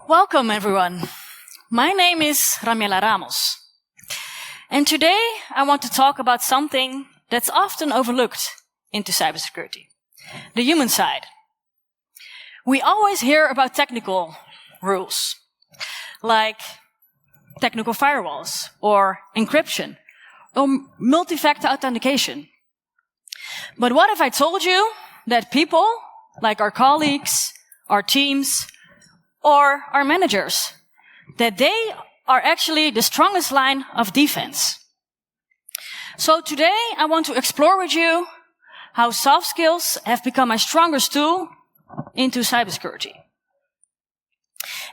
Welcome, everyone. My name is Ramiëlla Ramos. And today I want to talk about something that's often overlooked into cybersecurity, the human side. We always hear about technical rules, like technical firewalls or encryption or multi-factor authentication. But what if I told you that people, like our colleagues, our teams, or our managers, that they are actually the strongest line of defense? So today I want to explore with you how soft skills have become my strongest tool into cybersecurity,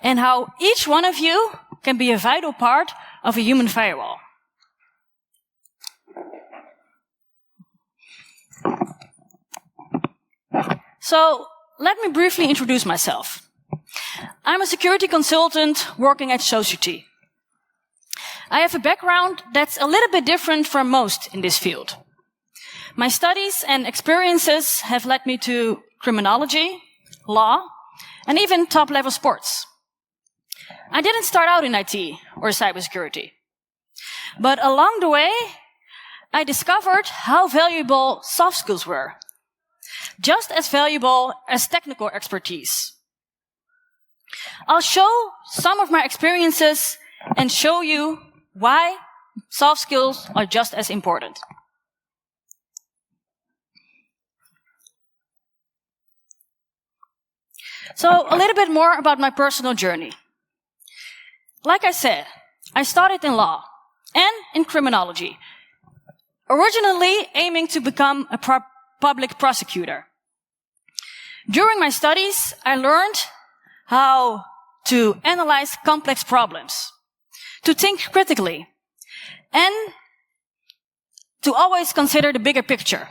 and how each one of you can be a vital part of a human firewall. So let me briefly introduce myself. I'm a security consultant working at Society. I have a background that's a little bit different from most in this field. My studies and experiences have led me to criminology, law, and even top-level sports. I didn't start out in IT or cybersecurity, but along the way, I discovered how valuable soft skills were, just as valuable as technical expertise. I'll show some of my experiences and show you why soft skills are just as important. So a little bit more about my personal journey. Like I said, I started in law and in criminology, originally aiming to become a public prosecutor. During my studies, I learned how to analyze complex problems, to think critically, and to always consider the bigger picture.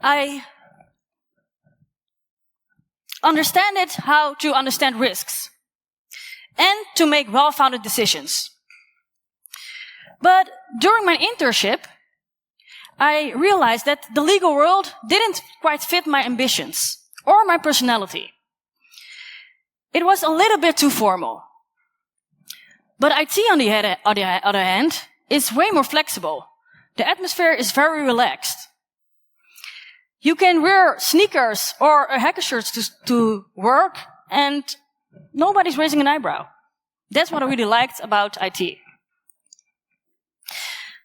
I understand how to understand risks and to make well-founded decisions. But during my internship, I realized that the legal world didn't quite fit my ambitions or my personality. It was a little bit too formal. But IT, on the other hand, is way more flexible. The atmosphere is very relaxed. You can wear sneakers or a hacker shirt to work, and nobody's raising an eyebrow. That's what I really liked about IT.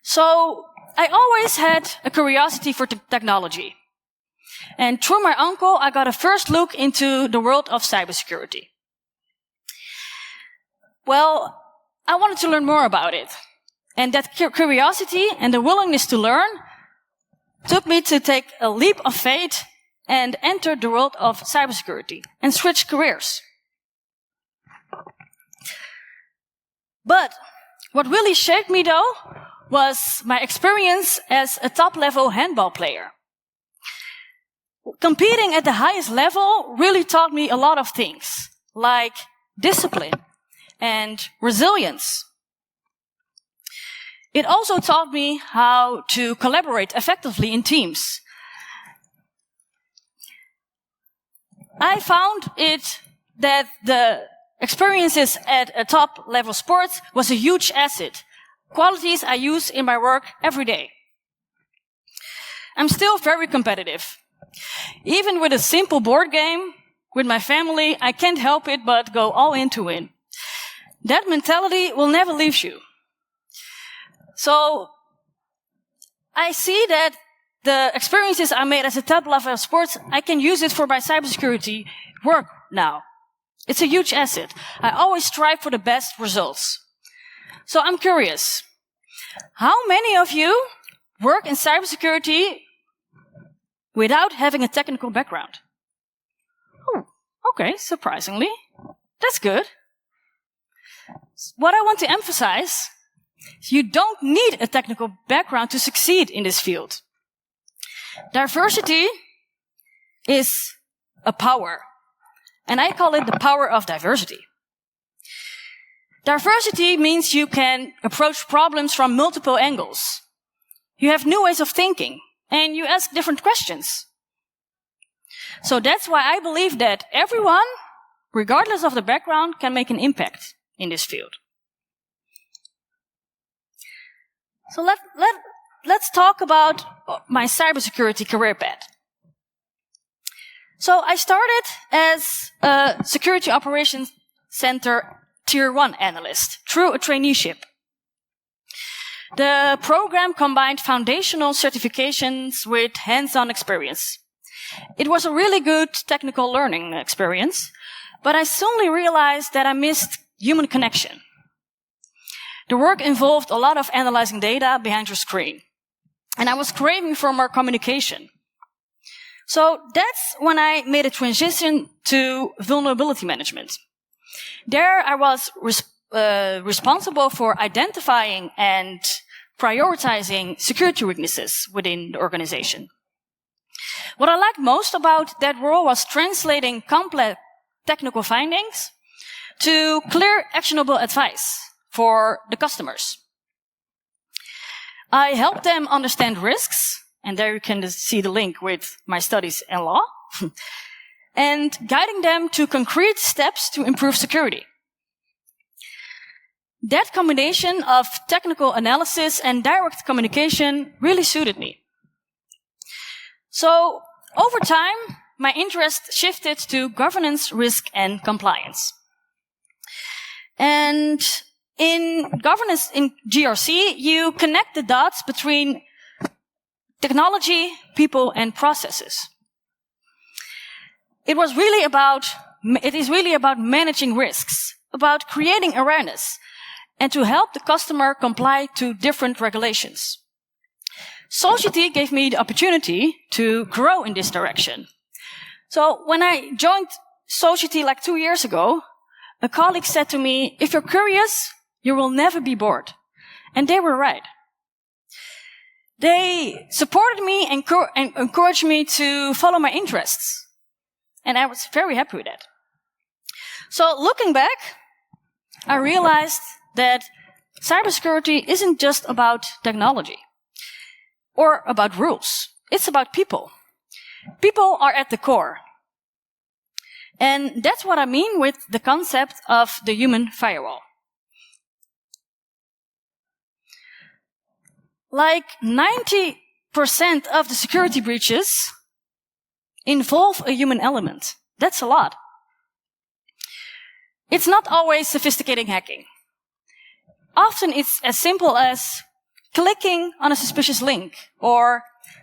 So I always had a curiosity for technology. And through my uncle, I got a first look into the world of cybersecurity. Well, I wanted to learn more about it. And that curiosity and the willingness to learn took me to take a leap of faith and enter the world of cybersecurity and switch careers. But what really shaped me, though, was my experience as a top-level handball player. Competing at the highest level really taught me a lot of things, like discipline and resilience. It also taught me how to collaborate effectively in teams. I found that the experiences at a top-level sport was a huge asset, qualities I use in my work every day. I'm still very competitive. Even with a simple board game, with my family, I can't help it but go all in to win. That mentality will never leave you. So I see that the experiences I made as a top-level sports, I can use it for my cybersecurity work now. It's a huge asset. I always strive for the best results. So I'm curious, how many of you work in cybersecurity without having a technical background? Oh, okay, surprisingly. That's good. What I want to emphasize is you don't need a technical background to succeed in this field. Diversity is a power, and I call it the power of diversity. Diversity means you can approach problems from multiple angles. You have new ways of thinking, and you ask different questions. So that's why I believe that everyone regardless of the background, can make an impact in this field. So let's talk about my cybersecurity career path. So I started as a Security Operations Center Tier 1 analyst through a traineeship. The program combined foundational certifications with hands-on experience. It was a really good technical learning experience, but I suddenly realized that I missed human connection. The work involved a lot of analyzing data behind your screen, and I was craving for more communication. So that's when I made a transition to vulnerability management. There I was responsible for identifying and prioritizing security weaknesses within the organization. What I liked most about that role was translating complex technical findings to clear, actionable advice for the customers. I helped them understand risks, and there you can see the link with my studies in law, and guiding them to concrete steps to improve security. That combination of technical analysis and direct communication really suited me. So, over time, my interest shifted to governance, risk, and compliance. And in governance in GRC, you connect the dots between technology, people, and processes. It is really about managing risks, about creating awareness, and to help the customer comply to different regulations. Society gave me the opportunity to grow in this direction. So when I joined Society like 2 years ago, a colleague said to me, if you're curious, you will never be bored. And they were right. They supported me and encouraged me to follow my interests. And I was very happy with that. So looking back, I realized that cybersecurity isn't just about technology or about rules. It's about people. People are at the core. And that's what I mean with the concept of the human firewall. Like 90% of the security breaches involve a human element. That's a lot. It's not always sophisticated hacking. Often it's as simple as clicking on a suspicious link, or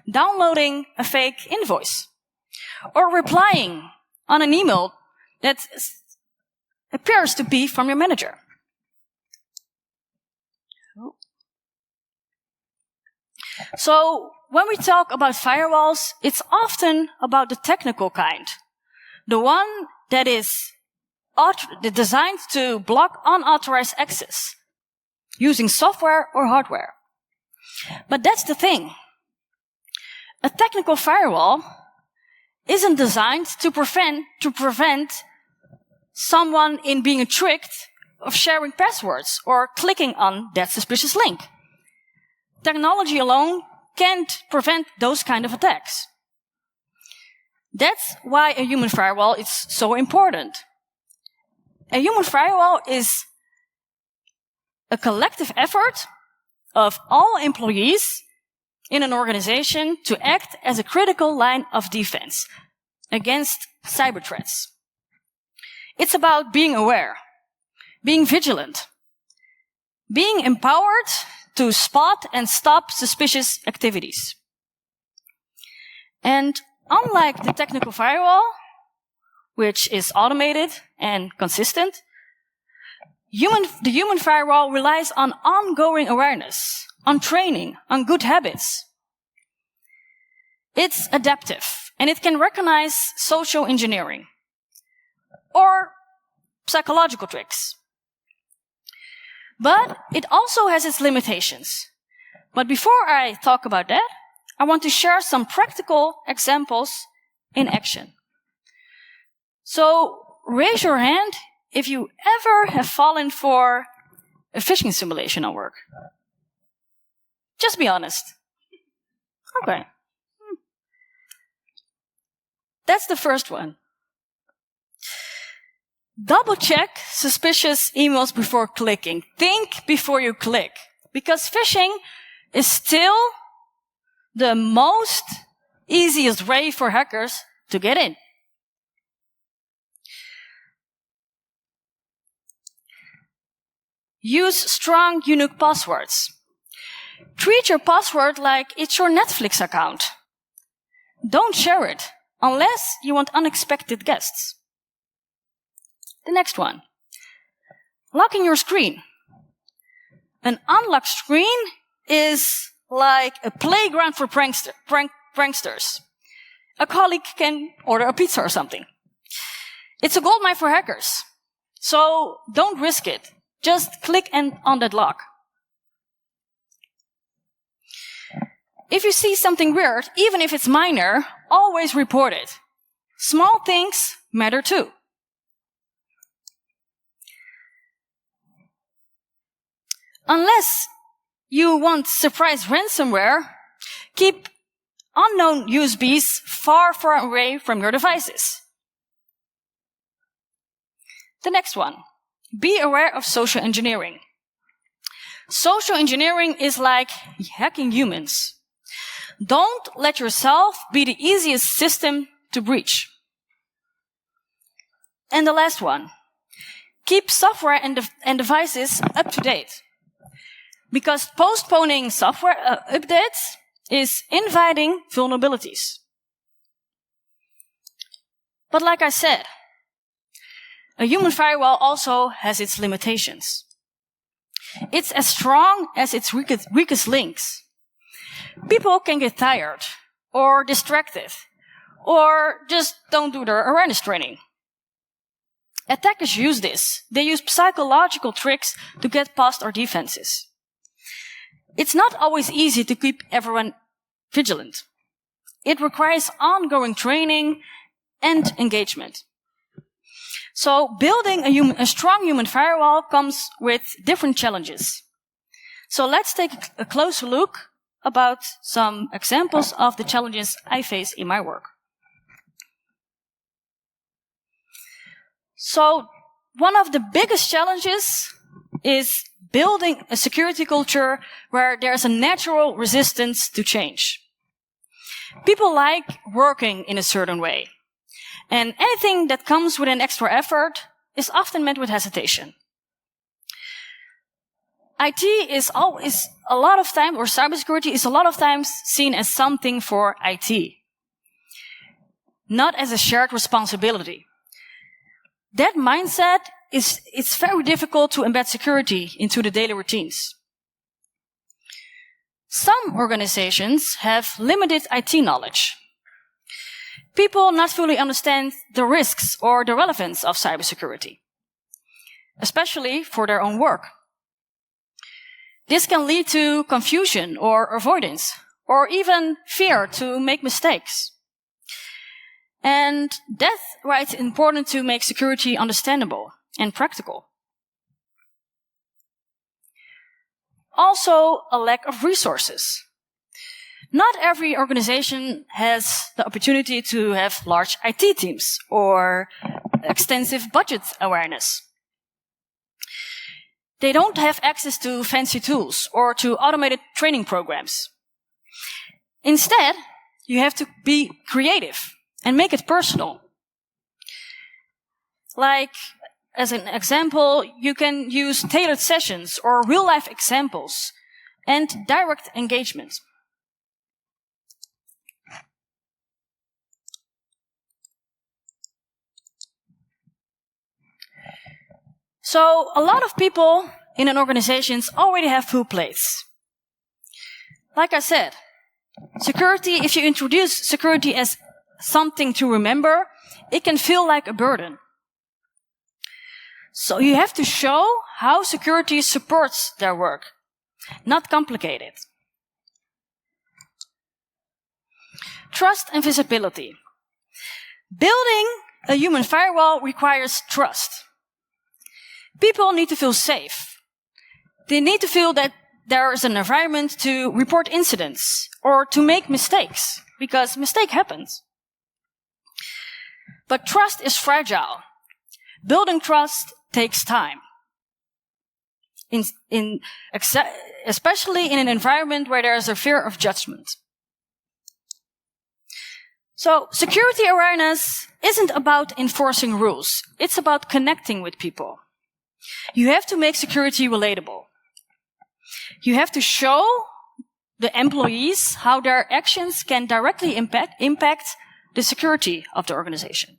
downloading a fake invoice, or replying on an email that appears to be from your manager. So when we talk about firewalls, it's often about the technical kind, the one that is designed to block unauthorized access using software or hardware. But that's the thing. A technical firewall isn't designed to prevent someone in being tricked of sharing passwords or clicking on that suspicious link. Technology alone can't prevent those kind of attacks. That's why a human firewall is so important. A human firewall is a collective effort of all employees in an organization to act as a critical line of defense against cyber threats. It's about being aware, being vigilant, being empowered to spot and stop suspicious activities. And unlike the technical firewall, which is automated and consistent, the human firewall relies on ongoing awareness, on training, on good habits. It's adaptive, and it can recognize social engineering or psychological tricks. But it also has its limitations. But before I talk about that, I want to share some practical examples in action. So raise your hand if you ever have fallen for a phishing simulation at work. Just be honest. Okay. That's the first one. Double check suspicious emails before clicking. Think before you click. Because phishing is still the most easiest way for hackers to get in. Use strong, unique passwords. Treat your password like it's your Netflix account. Don't share it unless you want unexpected guests. The next one. Locking your screen. An unlocked screen is like a playground for pranksters. A colleague can order a pizza or something. It's a goldmine for hackers. So don't risk it. Just click on that lock. If you see something weird, even if it's minor, always report it. Small things matter too. Unless you want surprise ransomware, keep unknown USBs far, far away from your devices. The next one. Be aware of social engineering. Social engineering is like hacking humans. Don't let yourself be the easiest system to breach. And the last one. Keep software and devices up to date. Because postponing software updates is inviting vulnerabilities. But like I said, a human firewall also has its limitations. It's as strong as its weakest links. People can get tired, or distracted, or just don't do their awareness training. Attackers use this. They use psychological tricks to get past our defenses. It's not always easy to keep everyone vigilant. It requires ongoing training and engagement. So building a strong human firewall comes with different challenges. So let's take a closer look about some examples of the challenges I face in my work. So one of the biggest challenges is building a security culture where there's a natural resistance to change. People like working in a certain way. And anything that comes with an extra effort is often met with hesitation. IT is always a lot of time, or cybersecurity is a lot of times seen as something for IT, not as a shared responsibility. That mindset it's very difficult to embed security into the daily routines. Some organizations have limited IT knowledge. People not fully understand the risks or the relevance of cybersecurity, especially for their own work. This can lead to confusion or avoidance, or even fear to make mistakes. And that's why it's important to make security understandable and practical. Also, a lack of resources. Not every organization has the opportunity to have large IT teams or extensive budget awareness. They don't have access to fancy tools or to automated training programs. Instead, you have to be creative and make it personal. Like, as an example, you can use tailored sessions or real-life examples and direct engagement. So, a lot of people in an organization already have full plates. Like I said, security, if you introduce security as something to remember, it can feel like a burden. So you have to show how security supports their work, not complicate it. Trust and visibility. Building a human firewall requires trust. People need to feel safe. They need to feel that there is an environment to report incidents or to make mistakes, because mistake happens. But trust is fragile. building trust takes time. Especially in an environment where there is a fear of judgment. So security awareness isn't about enforcing rules. It's about connecting with people. You have to make security relatable. You have to show the employees how their actions can directly impact the security of the organization.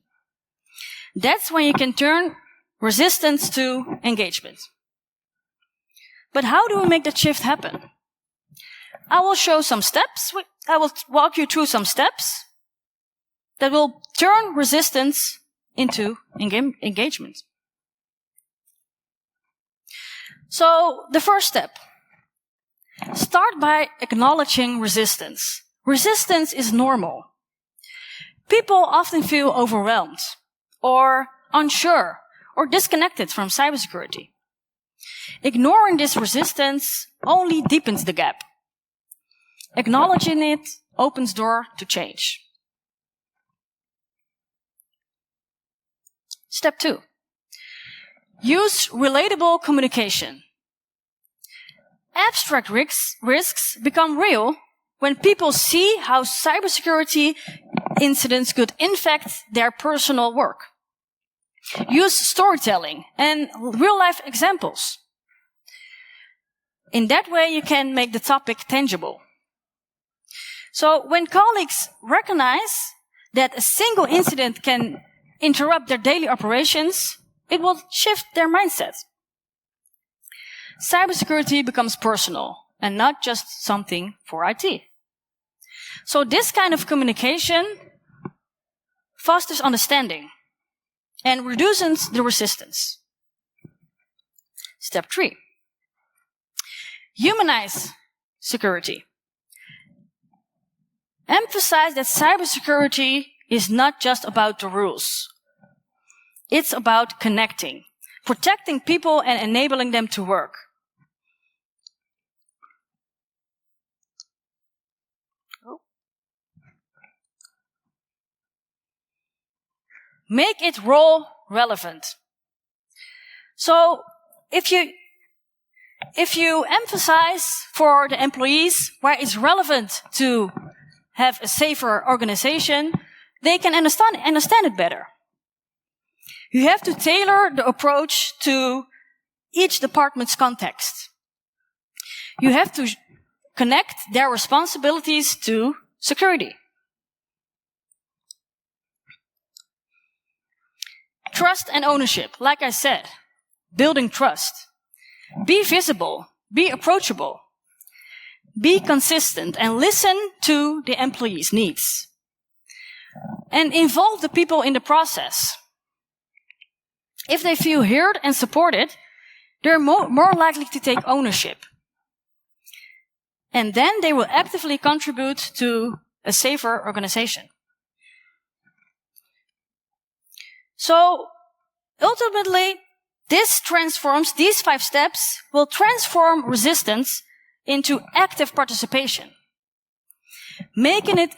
That's when you can turn resistance to engagement. But how do we make that shift happen? I will show some steps. I will walk you through some steps that will turn resistance into engagement. So, the first step. Start by acknowledging resistance. Resistance is normal. People often feel overwhelmed, or unsure, or disconnected from cybersecurity. Ignoring this resistance only deepens the gap. Acknowledging it opens door to change. Step 2. Use relatable communication. Abstract risks become real when people see how cybersecurity incidents could infect their personal work. Use storytelling and real-life examples. In that way, you can make the topic tangible. So when colleagues recognize that a single incident can interrupt their daily operations, it will shift their mindset. Cybersecurity becomes personal and not just something for IT. So this kind of communication fosters understanding and reduces the resistance. Step 3. Humanize security. Emphasize that cybersecurity is not just about the rules. It's about connecting, protecting people and enabling them to work. Make it role relevant. So if you emphasize for the employees why it's relevant to have a safer organization, they can understand it better. You have to tailor the approach to each department's context. You have to connect their responsibilities to security. Trust and ownership, like I said, building trust. Be visible, be approachable, be consistent, and listen to the employees' needs. And involve the people in the process. If they feel heard and supported, they're more likely to take ownership. And then they will actively contribute to a safer organization. So, ultimately, these 5 steps will transform resistance into active participation, making it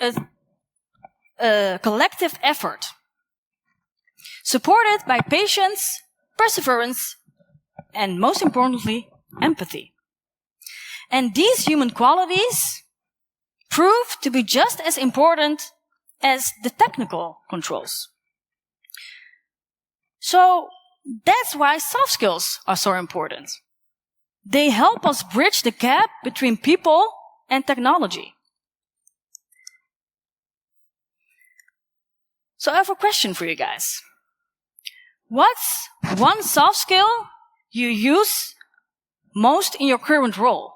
a collective effort, supported by patience, perseverance, and most importantly, empathy. And these human qualities prove to be just as important as the technical controls. So, that's why soft skills are so important. They help us bridge the gap between people and technology. So I have a question for you guys. What's one soft skill you use most in your current role,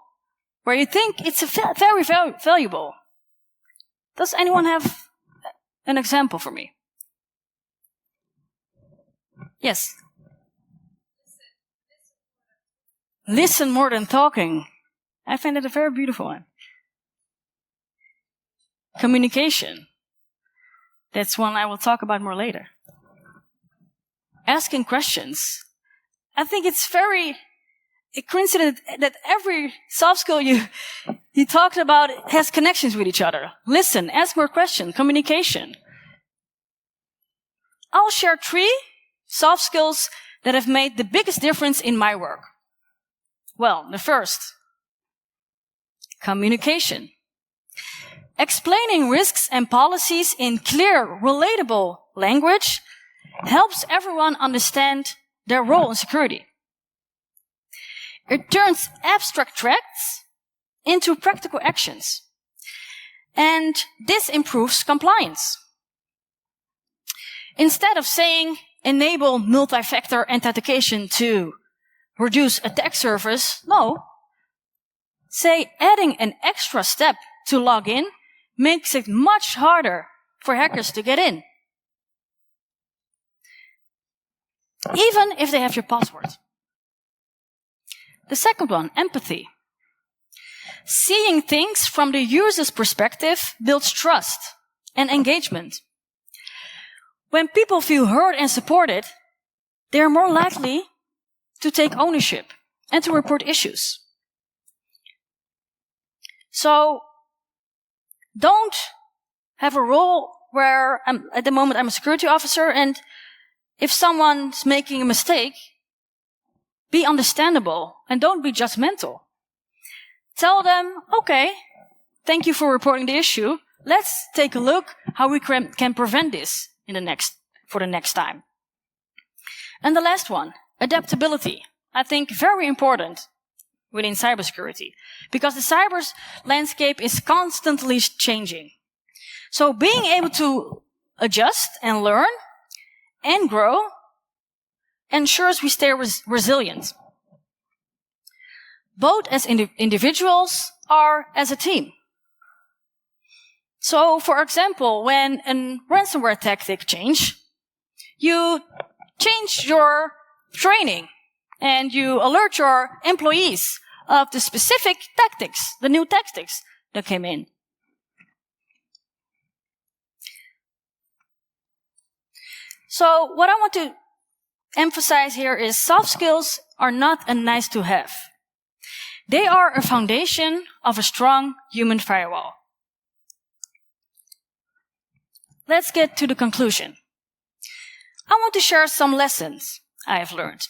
where you think it's very valuable? Does anyone have an example for me? Yes. Listen more than talking. I find it a very beautiful one. Communication. That's one I will talk about more later. Asking questions. I think it's very coincident that every soft skill you talked about has connections with each other. Listen, ask more questions, communication. I'll share 3 soft skills that have made the biggest difference in my work? Well, the first, communication. Explaining risks and policies in clear, relatable language helps everyone understand their role in security. It turns abstract facts into practical actions. And this improves compliance. Instead of saying, enable multi-factor authentication to reduce attack surface, no. Say, adding an extra step to log in makes it much harder for hackers to get in. Even if they have your password. The second one, empathy. Seeing things from the user's perspective builds trust and engagement. When people feel heard and supported, they are more likely to take ownership and to report issues. So, don't have a role where at the moment I'm a security officer, and if someone's making a mistake, be understandable and don't be judgmental. Tell them, okay, thank you for reporting the issue. Let's take a look how we can prevent this for the next time. And the last one, adaptability. I think very important within cybersecurity, because the cyber landscape is constantly changing. So being able to adjust and learn and grow ensures we stay resilient, both as individuals or as a team. So, for example, when a ransomware tactic change, you change your training and you alert your employees of the specific tactics, the new tactics that came in. So what I want to emphasize here is soft skills are not a nice to have. They are a foundation of a strong human firewall. Let's get to the conclusion. I want to share some lessons I have learned.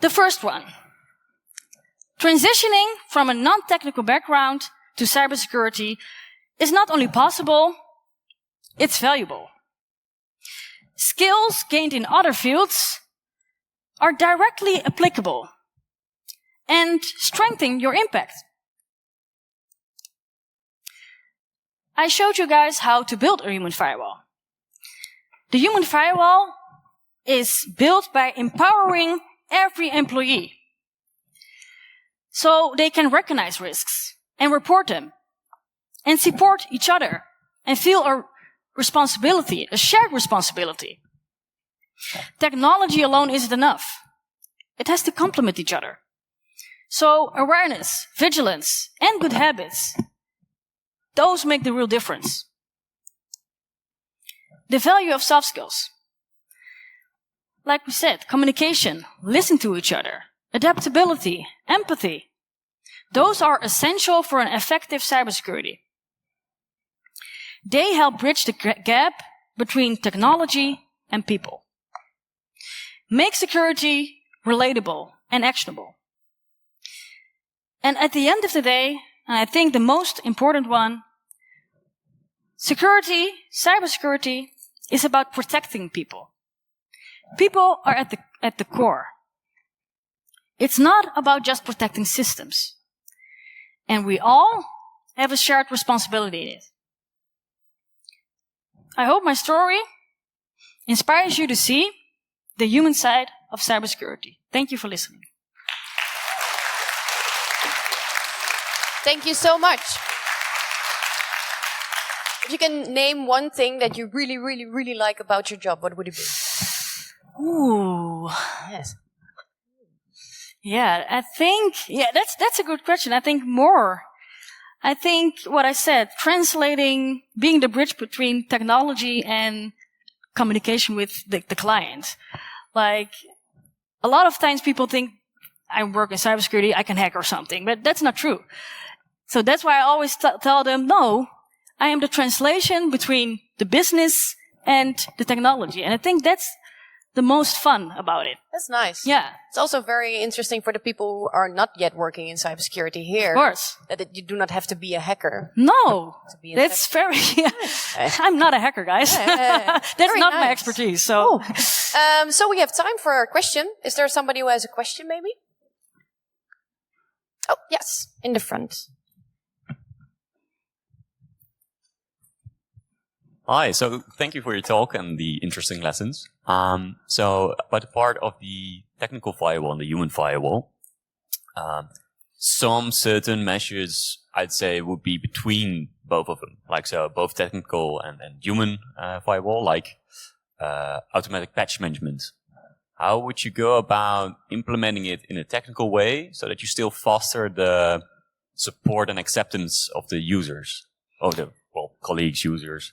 The first one. Transitioning from a non-technical background to cybersecurity is not only possible, it's valuable. Skills gained in other fields are directly applicable and strengthen your impact. I showed you guys how to build a human firewall. The human firewall is built by empowering every employee so they can recognize risks and report them and support each other and feel a responsibility, a shared responsibility. Technology alone isn't enough. It has to complement each other. So awareness, vigilance, and good habits, those make the real difference. The value of soft skills. Like we said, communication, listen to each other, adaptability, empathy. Those are essential for an effective cybersecurity. They help bridge the gap between technology and people. Make security relatable and actionable. And at the end of the day, and I think the most important one, cybersecurity is about protecting people. People are at the core. It's not about just protecting systems. And we all have a shared responsibility in it. I hope my story inspires you to see the human side of cybersecurity. Thank you for listening. Thank you so much. If you can name one thing that you really, really, really like about your job, what would it be? Ooh. Yes. Yeah, that's a good question. I think what I said, translating, being the bridge between technology and communication with the client. Like, a lot of times people think I work in cybersecurity, I can hack or something, but that's not true. So that's why I always tell them, no, I am the translation between the business and the technology. And I think that's the most fun about it. That's nice. Yeah. It's also very interesting for the people who are not yet working in cybersecurity here. Of course. That you do not have to be a hacker. No. That's very... I'm not a hacker, guys. That's very not nice. my expertise. So. So we have time for a question. Is there somebody who has a question, maybe? Oh, yes. In the front. Hi, so thank you for your talk and the interesting lessons. But part of the technical firewall and the human firewall, some certain measures, I'd say, would be between both of them. Like, so both technical and human firewall, like automatic patch management. How would you go about implementing it in a technical way so that you still foster the support and acceptance of the users, of the, colleagues, users?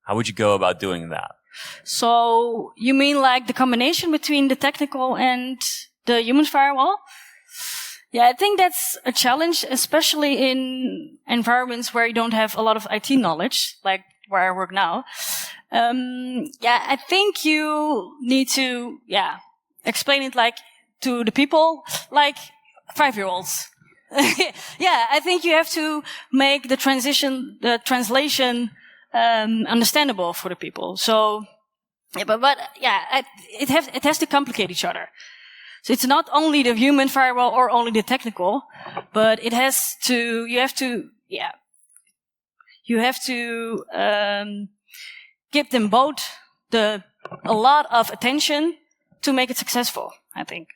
How would you go about doing that? So you mean like the combination between the technical and the human firewall? Yeah, I think that's a challenge, especially in environments where you don't have a lot of IT knowledge, like where I work now. I think you need to, explain it like to the people, like 5-year-olds. I think you have to make the translation, understandable for the people. So, it has to complicate each other. So it's not only the human firewall or only the technical, but you have to give them both a lot of attention to make it successful, I think.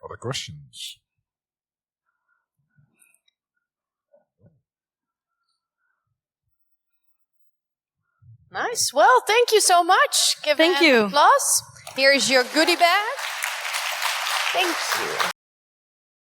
Other questions? Nice. Well, thank you so much. Give Thank a you. applause. Here is your goodie bag. Thank you.